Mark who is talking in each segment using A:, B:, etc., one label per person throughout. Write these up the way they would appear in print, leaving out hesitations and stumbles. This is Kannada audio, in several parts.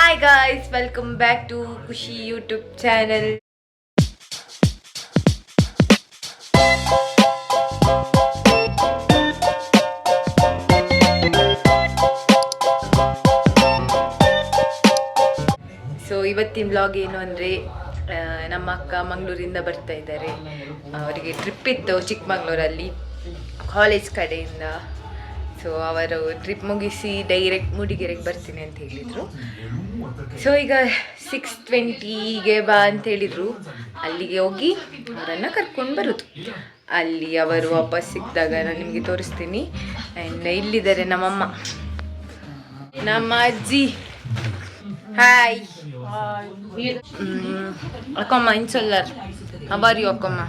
A: Hi guys, welcome back to Kushi YouTube channel. So ಇವತ್ತಿನ ವ್ಲಾಗ್ ಏನು ಅಂದರೆ ನಮ್ಮ ಅಕ್ಕ ಮಂಗಳೂರಿಂದ ಬರ್ತಾ ಇದ್ದಾರೆ. ಅವರಿಗೆ ಟ್ರಿಪ್ ಇತ್ತು ಚಿಕ್ಕಮಂಗ್ಳೂರಲ್ಲಿ ಕಾಲೇಜ್ ಕಡೆಯಿಂದ. ಸೊ ಅವರು ಟ್ರಿಪ್ ಮುಗಿಸಿ ಡೈರೆಕ್ಟ್ ಮೂಡಿಗೆರೆಗೆ ಬರ್ತೀನಿ ಅಂತ ಹೇಳಿದರು. ಸೊ ಈಗ 6:20ಗೆ ಬಾ ಅಂತ ಹೇಳಿದರು. ಅಲ್ಲಿಗೆ ಹೋಗಿ ಅವರನ್ನು ಕರ್ಕೊಂಡು ಬರೋದು. ಅಲ್ಲಿ ಅವರು ವಾಪಸ್ ಸಿಕ್ಕಿದಾಗ ನಾನು ನಿಮಗೆ ತೋರಿಸ್ತೀನಿ. ಆ್ಯಂಡ್ ಇಲ್ಲಿದ್ದಾರೆ ನಮ್ಮಮ್ಮ, ನಮ್ಮ ಅಜ್ಜಿ. ಹಾಯ್ ಅಕ್ಕಮ್ಮ ಇನ್ಸೊಲ್ಲರ್ ಅಬಾರಿ ಅಕ್ಕಮ್ಮ,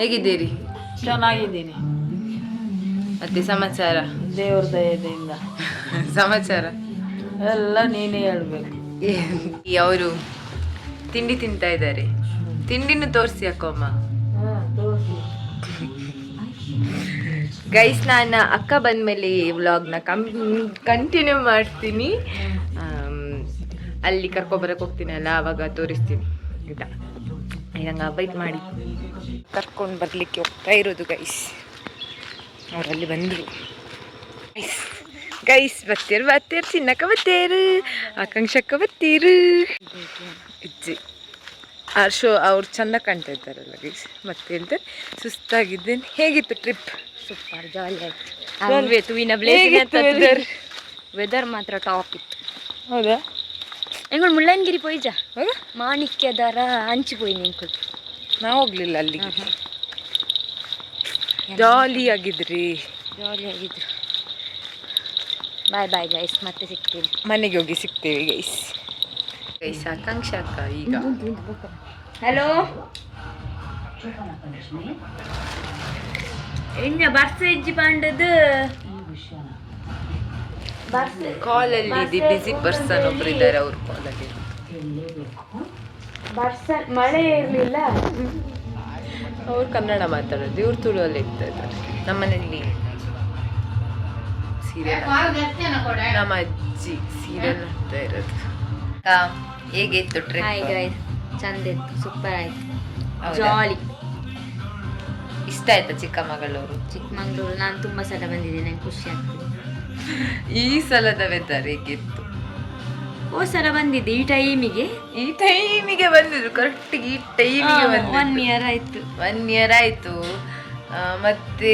A: ಹೇಗಿದ್ದೀರಿ?
B: ಚೆನ್ನಾಗಿದ್ದೀನಿ.
A: ಮತ್ತೆ ಸಮಾಚಾರ?
B: ದೇವ್ರ ದಯದಿಂದ
A: ಸಮಾಚಾರ
B: ಎಲ್ಲ ನೀನೇ ಹೇಳ್ಬೇಕು.
A: ಅವರು ತಿಂಡಿ ತಿಂತಾ ಇದ್ದಾರೆ. ತಿಂಡಿನೂ ತೋರಿಸಿ ಅಕ್ಕಮ್ಮ. ಗೈಸ್, ನಾನು ಅಕ್ಕ ಬಂದಮೇಲೆ ವ್ಲಾಗ್ನ ಕಂಟಿನ್ಯೂ ಮಾಡ್ತೀನಿ. ಅಲ್ಲಿ ಕರ್ಕೊಬರಕ್ಕೆ ಹೋಗ್ತೀನಲ್ಲ ಆವಾಗ ತೋರಿಸ್ತೀನಿ ಆಯಿತಾ. ಇದಂಗೆ ವೆಯ್ಟ್ ಮಾಡಿ ಕರ್ಕೊಂಡು ಬರಲಿಕ್ಕೆ ಹೋಗ್ತಾ ಇರೋದು ಗೈಸ್. ಅವರಲ್ಲಿ ಬಂದರು ಗೈಸ್. ಬತ್ತೀರು ಚಿನ್ನಕ್ಕ ಬತ್ತೇರು, ಆಕಾಂಕ್ಷಕ್ಕ ಬತ್ತೀರು. ಇಜ್ಜಿ ಅವ್ರು ಚಂದ ಕಾಣ್ತಾ ಇದ್ದಾರಲ್ಲ ಗೈಸ್. ಮತ್ತೆ ಹೇಳ್ತಾರೆ ಸುಸ್ತಾಗಿದ್ದೇನೆ. ಹೇಗಿತ್ತು ಟ್ರಿಪ್?
B: ಸೂಪರ್, ಜಾಲಿ ಆಯ್ತು. ವೆದರ್ ಮಾತ್ರ ಟಾಪ್ ಇತ್ತು.
A: ಹೌದಾ?
B: ಎಂಗಳು ಮುಳ್ಳಯ್ಯನಗಿರಿ ಪೋಯ್ಜ ಮಾಣಿಕ್ಯದರ ಹಂಚಿ ಪೋಯಿ ನಿಂಕು.
A: ನಾವು ಹೋಗ್ಲಿಲ್ಲ ಅಲ್ಲಿಗೆ. ಜಾಲಿಯಾಗಿದ್ರಿ?
B: ಜಾಲಿಯಾಗಿದ್ರು. ಬಾಯ್ ಬಾಯ್ ಗೈಸ್, ಮತ್ತೆ ಸಿಗ್ತೀವಿ.
A: ಮನೆಗೆ ಹೋಗಿ ಸಿಗ್ತೇವೆ ಗೈಸ್. ಗೈಸ್ ಆಕಾಂಕ್ಷ ಅಕ್ಕ ಈಗ
B: ಹಲೋ ಇನ್ನ ಬರ್ಸ ಇಜ್ಜಿ ಪಾಂಡದು
A: ಕಾಲಲ್ಲಿ ಬಿಸಿ ಪರ್ಸನ್ ಒಬ್ರು ಇದ್ದಾರೆ. ಅವ್ರು ಕಾಲಲ್ಲಿ
B: ಮಳೆ ಇರಲಿಲ್ಲ.
A: ಅವ್ರು ಕನ್ನಡ ಮಾತಾಡೋದು, ಇವ್ರು ತುಳುವಲ್ಲಿ ಇರ್ತಾ ಇದ್ದಾರೆ. ನಮ್ಮನೇಲಿ ಸೀರಿಯಲ್, ನಮ್ಮ ಅಜ್ಜಿ ಸೀರಿಯಲ್ ನೋಡ್ತಾ ಇರೋದು. ಹೇಗಿತ್ತು ಟ್ರಿಪ್?
B: ಹಾಯ್ ಗೈಸ್, ಚಂದ ಇತ್ತು, ಸೂಪರ್ ಆಯ್ತು, ಜಾಲಿ.
A: ಇಷ್ಟ ಆಯ್ತಾ ಚಿಕ್ಕಮಗಳೂರು?
B: ಚಿಕ್ಕಮಂಗ್ಳೂರು ನಾನು ತುಂಬ ಸಲ ಬಂದಿದ್ದೇನೆ, ನಂಗೆ ಖುಷಿ ಆಗ್ತದೆ.
A: ಈ ಸಲದ ವೆದರ್ ಹೇಗಿತ್ತು?
B: ಓ ಸಲ ಬಂದಿದ್ದೆ ಈ ಟೈಮಿಗೆ
A: ಬಂದಿದ್ರು. ಕರೆಕ್ಟಿಗೆ ಈ ಟೈಮಿಗೆ ಬಂದಿದ್ದು.
B: 1 year ಆಯಿತು.
A: 1 year ಆಯಿತು. ಮತ್ತೆ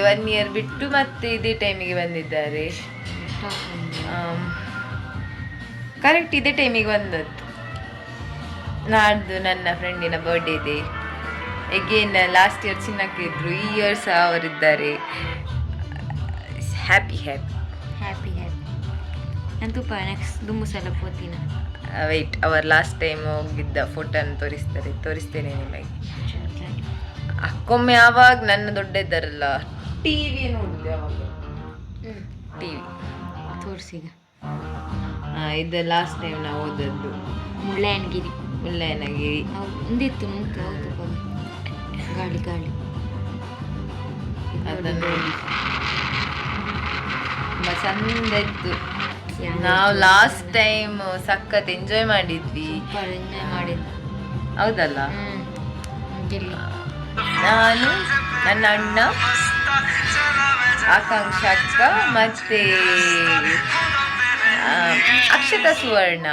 A: 1 year ಬಿಟ್ಟು ಮತ್ತೆ ಇದೇ ಟೈಮಿಗೆ ಬಂದಿದ್ದಾರೆ. ಕರೆಕ್ಟ್ ಇದೇ ಟೈಮಿಗೆ ಬಂದದ್ದು. ನಾಡ್ದು ನನ್ನ ಫ್ರೆಂಡಿನ ಬರ್ಡೇ ಇದೆ. ಎಗೇನ್ ಲಾಸ್ಟ್ ಇಯರ್ ಚಿನ್ನಕ್ಕೆ ಇದ್ರು, ಈ ಇಯರ್ ಸಹ ಅವರಿದ್ದಾರೆ. Happy happy
B: happy happy. ನಾನು ತುಪ್ಪ ನೆಕ್ಸ್ಟ್ ದುಮ್ಮು ಸಲ ಪೋತಿನ.
A: ವೆಯ್ಟ್, ಅವರ್ ಲಾಸ್ಟ್ ಟೈಮ್ ಹೋಗಿದ್ದ ಫೋಟೋನ ತೋರಿಸ್ತೇನೆ ನಿಮಗೆ. ಅಕ್ಕೊಮ್ಮೆ ಆವಾಗ ನನ್ನ ದೊಡ್ಡ ಇದ್ದಾರಲ್ಲ ಟಿವಿ ನೋಡಿದೆ ಅವಾಗ. ಟಿವಿ
B: ತೋರಿಸಿದ.
A: ಇದು ಲಾಸ್ಟ್ ಟೈಮ್ ನಾವು ಹೋದದ್ದು
B: ಮುಳ್ಳಯ್ಯನಗಿರಿ. ಒಂದಿತ್ತು ಮುಂದೆ ಗಾಳಿ
A: ಅದನ್ನು ತುಂಬ ಚಂದ ಇತ್ತು. ನಾವು ಲಾಸ್ಟ್ ಟೈಮ್ ಸಖತ್ ಎಂಜಾಯ್ ಮಾಡಿದ್ವಿ. ಹೌದಲ್ಲ? ನಾನು, ನನ್ನ ಅಣ್ಣ, ಆಕಾಂಕ್ಷ ಅಕ್ಕ ಮತ್ತೆ ಅಕ್ಷತಾ ಸುವರ್ಣ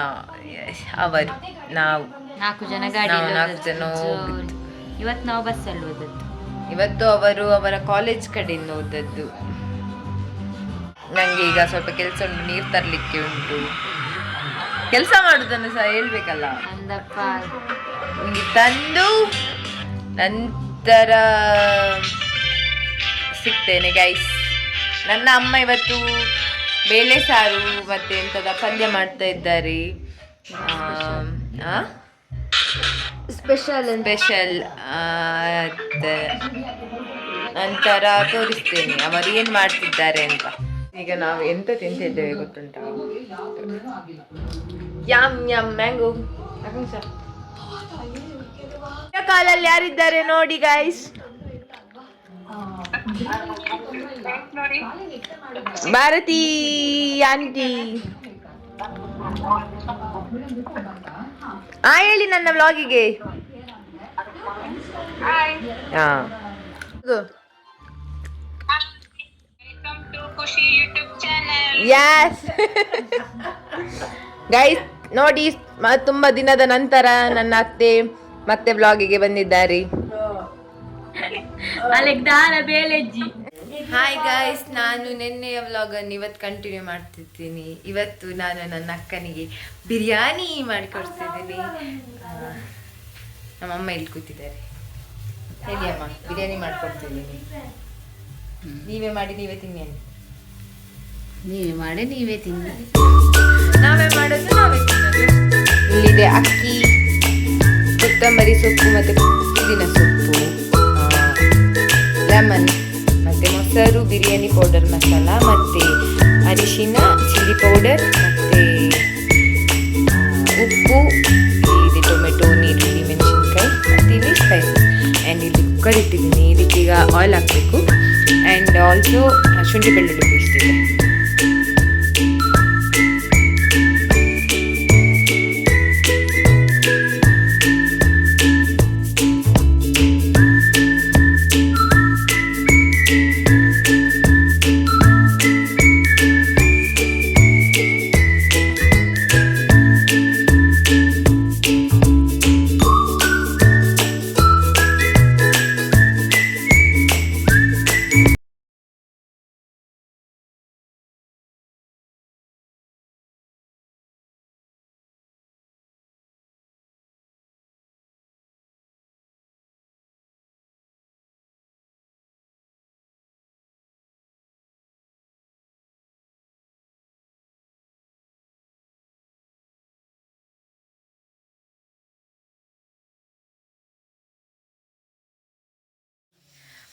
A: ಅವರು, ನಾವು
B: 4 ಜನ ಗಾಡಿ.
A: 4 ಜನ ಹೋಗಿದ್ದು.
B: ಇವತ್ತು ನಾವು ಬಸ್ಸಲ್ಲಿ ಹೋದದ್ದು.
A: ಇವತ್ತು ಅವರು ಅವರ ಕಾಲೇಜ್ ಕಡೆಯಿಂದ ಹೋದದ್ದು. ನನಗೆ ಈಗ ಸ್ವಲ್ಪ ಕೆಲಸ ಉಂಟು, ನೀರು ತರಲಿಕ್ಕೆ ಉಂಟು. ಕೆಲಸ ಮಾಡೋದನ್ನು ಸಹ ಹೇಳ್ಬೇಕಲ್ಲ.
B: ಅಂದಪ್ಪ
A: ನಿಮಗೆ ತಂದು ನಂತರ ಸಿಗ್ತೇನೆ ಗೈಸ್. ನನ್ನ ಅಮ್ಮ ಇವತ್ತು ಬೇಳೆ ಸಾರು ಮತ್ತೆ ಎಂಥದ ಪಲ್ಯ ಮಾಡ್ತಾ ಇದ್ದಾರೆ. ಸ್ಪೆಷಲ್ ನಂತರ ತೋರಿಸ್ತೇನೆ ಅವರು ಏನು ಮಾಡ್ತಿದ್ದಾರೆ ಅಂತ. ಈಗ ನಾವು ಎಂತ ತಿಂತಿದ್ದೇವೆ ಗೊತ್ತುಂಟ? Yam yam mango. ಕಾಲಲ್ಲಿ ಯಾರಿದ್ದಾರೆ ನೋಡಿ ಗೈಸ್. ಭಾರತಿ ಆಂಟಿ ಹೇಳಿ ನನ್ನ ವ್ಲಾಗಿಗೆ. ಯಸ್ ಗೈಸ್ ನೋಡಿ, ತುಂಬಾ ದಿನದ ನಂತರ ನನ್ನ ಅತ್ತೆ ಮತ್ತೆ ವ್ಲಾಗಿಗೆ ಬಂದಿದ್ದಾರೆ. ಹಾಯ್ ಗೈಸ್, ನಾನು ನಿನ್ನೆಯ ವ್ಲಾಗನ್ನು ಇವತ್ತು ಕಂಟಿನ್ಯೂ ಮಾಡ್ತಿದ್ದೀನಿ. ಇವತ್ತು ನಾನು ನನ್ನ ಅಕ್ಕನಿಗೆ ಬಿರಿಯಾನಿ ಮಾಡಿಕೊಡ್ತಿದ್ದೀನಿ. ನಮ್ಮಮ್ಮ ಇಲ್ಲಿ ಕೂತಿದ್ದಾರೆ. ಹೇಳಿ ಅಮ್ಮ, ಬಿರಿಯಾನಿ ಮಾಡಿಕೊಡ್ತಿದ್ದೀನಿ. ನೀವೇ ಮಾಡಿ ನೀವೇ ತಿನ್ನಿ ಅಂತ.
C: ನೀವೇ ಮಾಡಿ ನೀವೇ ತಿನ್ನಿ.
A: ನಾವೇ ಮಾಡೋದು ನಾವೇ ತಿನ್ನೋದು. ಇಲ್ಲಿದೆ ಅಕ್ಕಿ, ಕೊತ್ತಂಬರಿ ಸೊಪ್ಪು ಮತ್ತು ಪುದೀನ ಸೊಪ್ಪು, ಲೆಮನ್ ಮತ್ತು ಮೊಸರು, ಬಿರಿಯಾನಿ ಪೌಡರ್ ಮಸಾಲ ಮತ್ತು ಅರಿಶಿನ, ಚಿಲ್ಲಿ ಪೌಡರ್ ಮತ್ತು ಉಪ್ಪು, ಇದೆ ಟೊಮೆಟೊ, ನೀರುಳ್ಳಿ, ಮೆಣಸಿನ್ಕಾಯಿ ಮತ್ತು ಇಲ್ಲಿ ಸ್ಪೈಸಸ್. ಆ್ಯಂಡ್ ಇಲ್ಲಿ ಕುಕ್ಕರ್ ಇಟ್ಟಿದ್ದೀನಿ. ಇದಕ್ಕೀಗ ಆಯಿಲ್ ಹಾಕಬೇಕು. ಆ್ಯಂಡ್ ಆಲ್ಸೋ ಶುಂಠಿ ಬೆಳ್ಳುಳ್ಳಿ ಪೇಸ್ಟ್ ಇದೆ.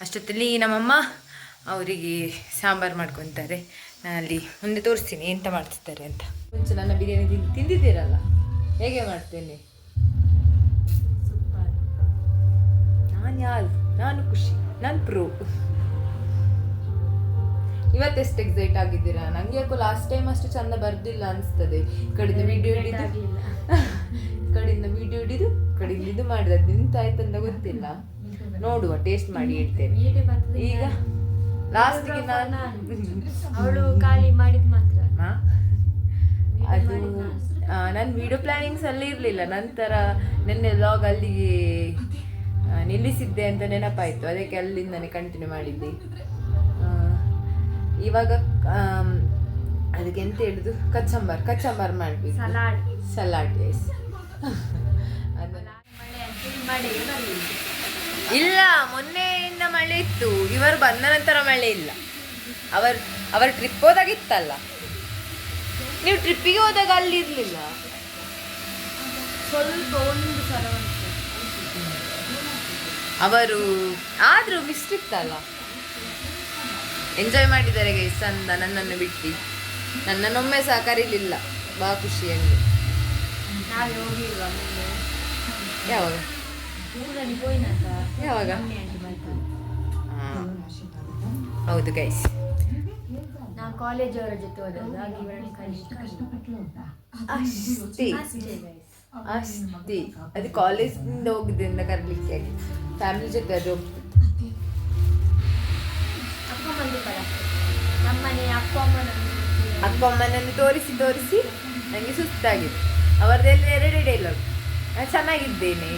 A: ಅಷ್ಟೊತ್ತಲ್ಲಿ ನಮ್ಮಮ್ಮ ಅವರಿಗೆ ಸಾಂಬಾರು ಮಾಡ್ಕೊತಾರೆ. ನಾನು ಅಲ್ಲಿ ಮುಂದೆ ತೋರಿಸ್ತೀನಿ ಎಂತ ಮಾಡ್ತಿದ್ದಾರೆ ಅಂತ. ಮುಂಚೆ ನನ್ನ ಬಿರಿಯಾನಿ ತಿಂದಿದ್ದೀರಲ್ಲ, ಹೇಗೆ ಮಾಡ್ತೇನೆ ನಾನು. ಯಾರು ನಾನು ಖುಷಿ, ನಾನು ಪ್ರೋ. ಇವತ್ತೆಷ್ಟು ಎಕ್ಸೈಟ್ ಆಗಿದ್ದೀರಾ? ನನಗೆ ಯಾಕೋ ಲಾಸ್ಟ್ ಟೈಮ್ ಅಷ್ಟು ಚಂದ ಬರ್ದಿಲ್ಲ ಅನಿಸ್ತದೆ. ಕಡೆಯಿಂದ ವಿಡಿಯೋ ಹಿಡಿದು ಕಡೆಯಿಂದ ಇದು ಮಾಡಿದ ನಿಂತಾಯ್ತಂದ ಗೊತ್ತಿಲ್ಲ. ನೋಡುವ, ಟೇಸ್ಟ್ ಮಾಡಿ ಇಡ್ತೇನೆ. ಈಗ ಲಾಸ್ಟಿಗೆ
B: ಅವಳು ಖಾಲಿ ಮಾಡಿದ ಮಾತ್ರ
A: ಅದು ನನ್ನ ವಿಡಿಯೋ ಪ್ಲಾನಿಂಗ್ಸ್ ಅಲ್ಲಿ ಇರಲಿಲ್ಲ. ನಂತರ ನಿನ್ನೆ ವ್ಲಾಗ್ ಅಲ್ಲಿಗೆ ನಿಲ್ಲಿಸಿದ್ದೆ ಅಂತ ನೆನಪಾಯಿತು. ಅದಕ್ಕೆ ಅಲ್ಲಿಂದನೇ ಕಂಟಿನ್ಯೂ ಮಾಡಿದ್ದೆ. ಇವಾಗ ಅದಕ್ಕೆ ಎಂತ ಹೇಳಿದ್ದು, ಕಚಂಬರ್ ಮಾಡಬೇಕು. ಸಲಾಡ್ ಎಸ್. ಇಲ್ಲ, ಮೊನ್ನೆಯಿಂದ ಮಳೆ ಇತ್ತು. ಇವರು ಬಂದ ನಂತರ ಮಳೆ ಇಲ್ಲ. ಅವರ ಟ್ರಿಪ್ ಹೋದಾಗಿತ್ತಲ್ಲ. ನೀವು ಟ್ರಿಪ್ಪಿಗೆ ಹೋದಾಗ ಅಲ್ಲಿ ಇರಲಿಲ್ಲ.
B: ಸ್ವಲ್ಪ ಒಂದು ಸಲ
A: ಅವರು ಆದರೂ ಮಿಸ್ ಇತ್ತಲ್ಲ. ಎಂಜಾಯ್ ಮಾಡಿದ್ದಾರೆ ಗೈಸ್ ಚಂದ. ನನ್ನನ್ನು ಬಿಟ್ಟು ನನ್ನನ್ನೊಮ್ಮೆ ಸಹ ಕರೀಲಿಲ್ಲ. ಬಾ ಖುಷಿಯಲ್ಲಿ.
B: ನಾವೇ ಹೋಗಿಲ್ವಾ?
A: ಯಾವಾಗ ಯಾವಾಗ? ಹೌದು ಗೈಸ್,
B: ನಾವು ಕಾಲೇಜ್ ಅವರ ಜೊತೆ ಹೋದಾಗ
A: ಅಷ್ಟೇ. ಅದು ಕಾಲೇಜಿಂದ ಹೋಗಿದ್ದರಿಂದ ಕರೀಲಿಕ್ಕೆ ಆಗಿ. ಫ್ಯಾಮಿಲಿ ಜೊತೆ ಅದು ಅಕ್ಕ ಅಮ್ಮನನ್ನು ತೋರಿಸಿ ನನಗೆ ಸುಸ್ತಾಗಿದೆ. ಅವರದೆಲ್ಲ 2 ಡೈಲಾಗ್. ನಾನು ಚೆನ್ನಾಗಿದ್ದೇನೆ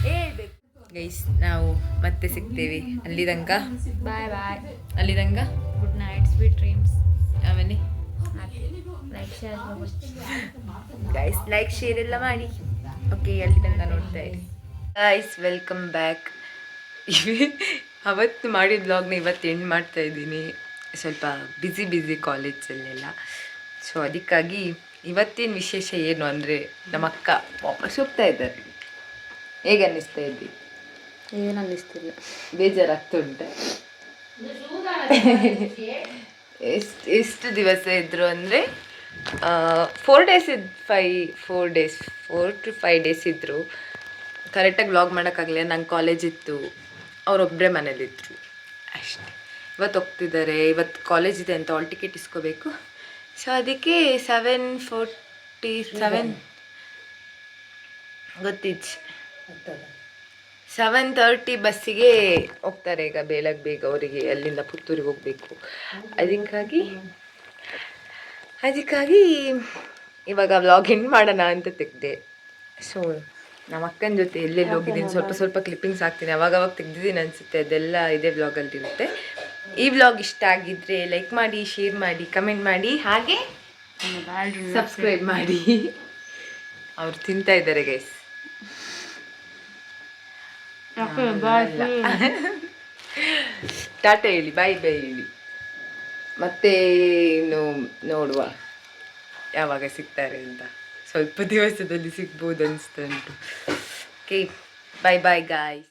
A: ಹೇಳ್ಬೇಕು. ಗೈಸ್, ನಾವು ಮತ್ತೆ ಸಿಗ್ತೇವೆ. ಅಲ್ಲಿ ತನಕ
B: ಬಾಯ್ ಬಾಯ್.
A: ಅಲ್ಲಿ ತನಕ
B: ಗುಡ್ ನೈಟ್, ಸ್ವೀಟ್ ಡ್ರೀಮ್ಸ್.
A: ಆಮೇಲೆ
B: ಲೈಕ್
A: ಲೈಕ್ ಶೇರ್ ಎಲ್ಲ ಮಾಡಿ. ಓಕೆ, ಅಲ್ಲಿ ತನಕ ನೋಡ್ತಾ ಇರಿ ಗೈಸ್. Welcome back. ಅವತ್ತು ಮಾಡಿದ ವ್ಲಾಗ್ನ ಇವತ್ತು ಎಂಡ್ ಮಾಡ್ತಾ ಇದ್ದೀನಿ. ಸ್ವಲ್ಪ ಬ್ಯುಸಿ ಕಾಲೇಜಲ್ಲೆಲ್ಲ. ಸೊ ಅದಕ್ಕಾಗಿ ಇವತ್ತಿನ ವಿಶೇಷ ಏನು ಅಂದರೆ, ನಮ್ಮ ಅಕ್ಕ ವಾಪಸ್ ಹೋಗ್ತಾ ಇದ್ದಾರೆ. ಹೇಗೆ ಅನ್ನಿಸ್ತಾ ಇದ್ದಿ?
C: ಏನು ಅನ್ನಿಸ್ತಿಲ್ಲ,
A: ಬೇಜಾರಾಗ್ತುಂಟ. ಎಷ್ಟು ದಿವಸ ಇದ್ರು ಅಂದರೆ 4 to 5 ಡೇಸ್ ಇದ್ದರು. ಕರೆಕ್ಟಾಗಿ ವ್ಲಾಗ್ ಮಾಡೋಕ್ಕಾಗಲಿಲ್ಲ, ನಂಗೆ ಕಾಲೇಜ್ ಇತ್ತು. ಅವರೊಬ್ಬರೇ ಮನೇಲಿದ್ದರು ಅಷ್ಟೇ. ಇವತ್ತು ಹೋಗ್ತಿದ್ದಾರೆ. ಇವತ್ತು ಕಾಲೇಜ್ ಇದೆ ಅಂತ ಹಾಲ್ ಟಿಕೆಟ್ ಇಸ್ಕೋಬೇಕು. ಸೊ ಅದಕ್ಕೆ 7:40 7:37 ಗೊತ್ತಿತ್ತು 7:30 ಬಸ್ಸಿಗೆ ಹೋಗ್ತಾರೆ ಈಗ ಬೇಗ ಅವರಿಗೆ ಅಲ್ಲಿಂದ ಪುತ್ತೂರಿಗೆ ಹೋಗಬೇಕು. ಅದಕ್ಕಾಗಿ ಇವಾಗ ವ್ಲಾಗ್ ಎಂಡ್ ಮಾಡೋಣ ಅಂತ ತೆಗ್ದೆ. ಸೊ ನಮ್ಮ ಅಕ್ಕನ ಜೊತೆ ಎಲ್ಲೆಲ್ಲಿ ಹೋಗಿದ್ದೀನಿ ಸ್ವಲ್ಪ ಕ್ಲಿಪ್ಪಿಂಗ್ಸ್ ಹಾಕ್ತೀನಿ, ಅವಾಗವಾಗ ತೆಗ್ದಿದ್ದೀನಿ ಅನಿಸುತ್ತೆ, ಅದೆಲ್ಲ ಇದೇ ವ್ಲಾಗಲ್ಲಿ ಇರುತ್ತೆ. ಈ ವ್ಲಾಗ್ ಇಷ್ಟ ಆಗಿದ್ರೆ ಲೈಕ್ ಮಾಡಿ, ಶೇರ್ ಮಾಡಿ, ಕಮೆಂಟ್ ಮಾಡಿ, ಹಾಗೆ ಸಬ್ಸ್ಕ್ರೈಬ್ ಮಾಡಿ. ಅವ್ರು ತಿಂತಾ ಇದ್ದಾರೆ ಗೈಸ್. ಟಾಟಾ ಹೇಳಿ, ಬಾಯ್ ಹೇಳಿ. ಮತ್ತೆ ಇನ್ನು ನೋಡುವ ಯಾವಾಗ ಸಿಗ್ತಾರೆ ಅಂತ. ಸ್ವಲ್ಪ ದಿವಸದಲ್ಲಿ ಸಿಗ್ಬೋದು ಅನಿಸ್ತಾ ಉಂಟು. Okay, bye guys.